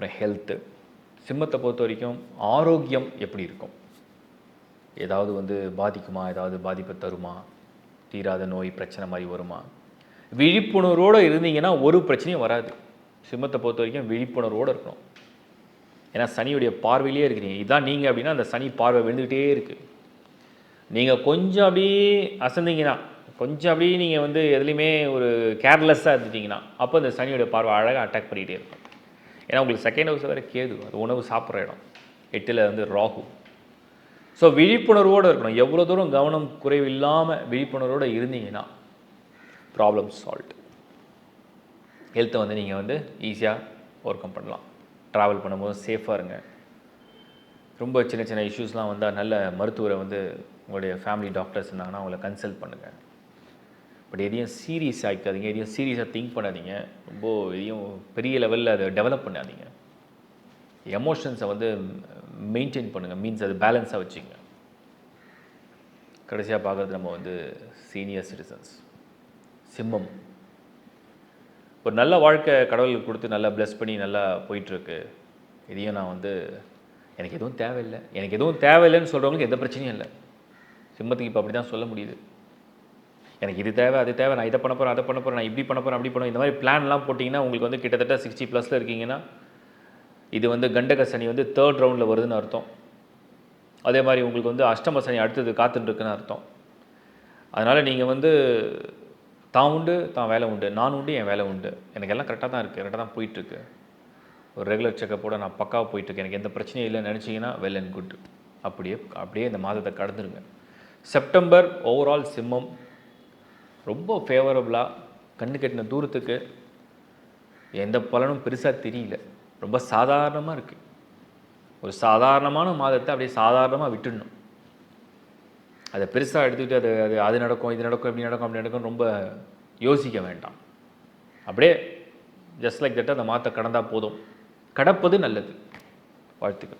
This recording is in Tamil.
அப்புறம் ஹெல்த்து. சிம்மத்தை பொறுத்த வரைக்கும் ஆரோக்கியம் எப்படி இருக்கும், ஏதாவது வந்து பாதிக்குமா, ஏதாவது பாதிப்பை தருமா, தீராத நோய் பிரச்சனை மாதிரி வருமா? விழிப்புணர்வோடு இருந்தீங்கன்னா ஒரு பிரச்சனையும் வராது. சிம்மத்தை பொறுத்த வரைக்கும் விழிப்புணர்வோடு இருக்கணும். ஏன்னா சனியுடைய பார்வையிலே இருக்கிறீங்க. இதுதான் நீங்கள் அப்படின்னா அந்த சனி பார்வை விழுந்துக்கிட்டே இருக்குது. நீங்கள் கொஞ்சம் அப்படியே அசந்திங்கன்னா, கொஞ்சம் அப்படியே நீங்கள் வந்து எதுலேயுமே ஒரு கேர்லெஸ்ஸாக இருந்துட்டிங்கன்னா அப்போ இந்த சனியோடைய பார்வை அழகாக அட்டாக் பண்ணிகிட்டே இருக்கும். ஏன்னா உங்களுக்கு செகண்ட் ஹவுஸ் வேறு கேது, அது உணவு சாப்பிட்ற இடம், 8ல் வந்து ராகு. ஸோ விழிப்புணர்வோடு இருக்கணும். எவ்வளோ தூரம் கவனம் குறைவு இல்லாமல் விழிப்புணர்வோடு இருந்தீங்கன்னா ப்ராப்ளம் சால்வ். ஹெல்த்தை வந்து நீங்கள் வந்து ஈஸியாக ஓவர் கம் பண்ணலாம். ட்ராவல் பண்ணும்போது சேஃபாக இருங்க. ரொம்ப சின்ன சின்ன இஷ்யூஸ்லாம் வந்தால் நல்ல மருத்துவரை வந்து உங்களுடைய ஃபேமிலி டாக்டர்ஸ் இருந்தாங்கன்னா அவங்கள கன்சல்ட் பண்ணுங்கள். பட் எதையும் சீரியஸ் ஆகிக்காதீங்க, எதையும் சீரியஸாக திங்க் பண்ணாதீங்க, ரொம்ப எதையும் பெரிய லெவலில் அதை டெவலப் பண்ணாதீங்க. எமோஷன்ஸை வந்து மெயின்டைன் பண்ணுங்கள், மீன்ஸ் அது பேலன்ஸாக வச்சுங்க. கடைசியாக பார்க்குறது நம்ம வந்து சீனியர் சிட்டிசன்ஸ். சிம்மம் ஒரு நல்ல வாழ்க்கை கடவுளுக்கு கொடுத்து நல்லா ப்ளஸ் பண்ணி நல்லா போயிட்டுருக்கு. இதையும் நான் வந்து எனக்கு எதுவும் தேவையில்லை, எனக்கு எதுவும் தேவையில்லைன்னு சொல்கிறவங்களுக்கு எந்த பிரச்சனையும் இல்லை. சிம்மத்துக்கு இப்போ அப்படி தான் சொல்ல முடியுது. எனக்கு இது தேவை, அது தேவை, நான் இதை பண்ண போகிறேன், அதை பண்ண போகிறேன், நான் இப்படி பண்ண போகிறேன், அப்படி பண்ணுவேன், இந்த மாதிரி பிளான்லாம் போட்டிங்கன்னா உங்களுக்கு வந்து கிட்டத்தட்ட 60+ இருக்கீங்கன்னா இது வந்து கண்டக சனி வந்து 3rd ரவுண்டில் வருதுன்னு அர்த்தம். அதே மாதிரி உங்களுக்கு வந்து அஷ்டம சனி அடுத்தது காத்துட்டுருக்குன்னு அர்த்தம். அதனால் நீங்கள் வந்து தான் உண்டு தான் வேலை உண்டு, நான் உண்டு என் வேலை உண்டு, எனக்கு எல்லாம் கரெக்டாக தான் இருக்குது, கரெக்டாக தான் போயிட்டுருக்கு, ஒரு ரெகுலர் செக்கப்போட நான் பக்காவாக போயிட்டுருக்கேன், எனக்கு எந்த பிரச்சனையும் இல்லைன்னு நினச்சிங்கன்னா வெல் அண்ட் குட். அப்படியே இந்த மாதத்தை கடந்துருங்க. செப்டம்பர் ஓவரால் சிம்மம் ரொம்ப ஃபேவரபுளாக, கண்ணு கட்டின தூரத்துக்கு எந்த பலனும் பெருசாக தெரியல, ரொம்ப சாதாரணமாக இருக்குது. ஒரு சாதாரணமான மாதத்தை அப்படியே சாதாரணமாக விட்டுடணும். அதை பெருசாக எடுத்துக்கிட்டு அது நடக்கும், இது நடக்கும், இப்படி நடக்கும், அப்படி நடக்கும் ரொம்ப யோசிக்க வேண்டாம். அப்படியே ஜஸ்ட் லைக் தட் அந்த மாதத்தை கடந்தால் போதும். கடப்பது நல்லது. வாழ்த்துக்கள்.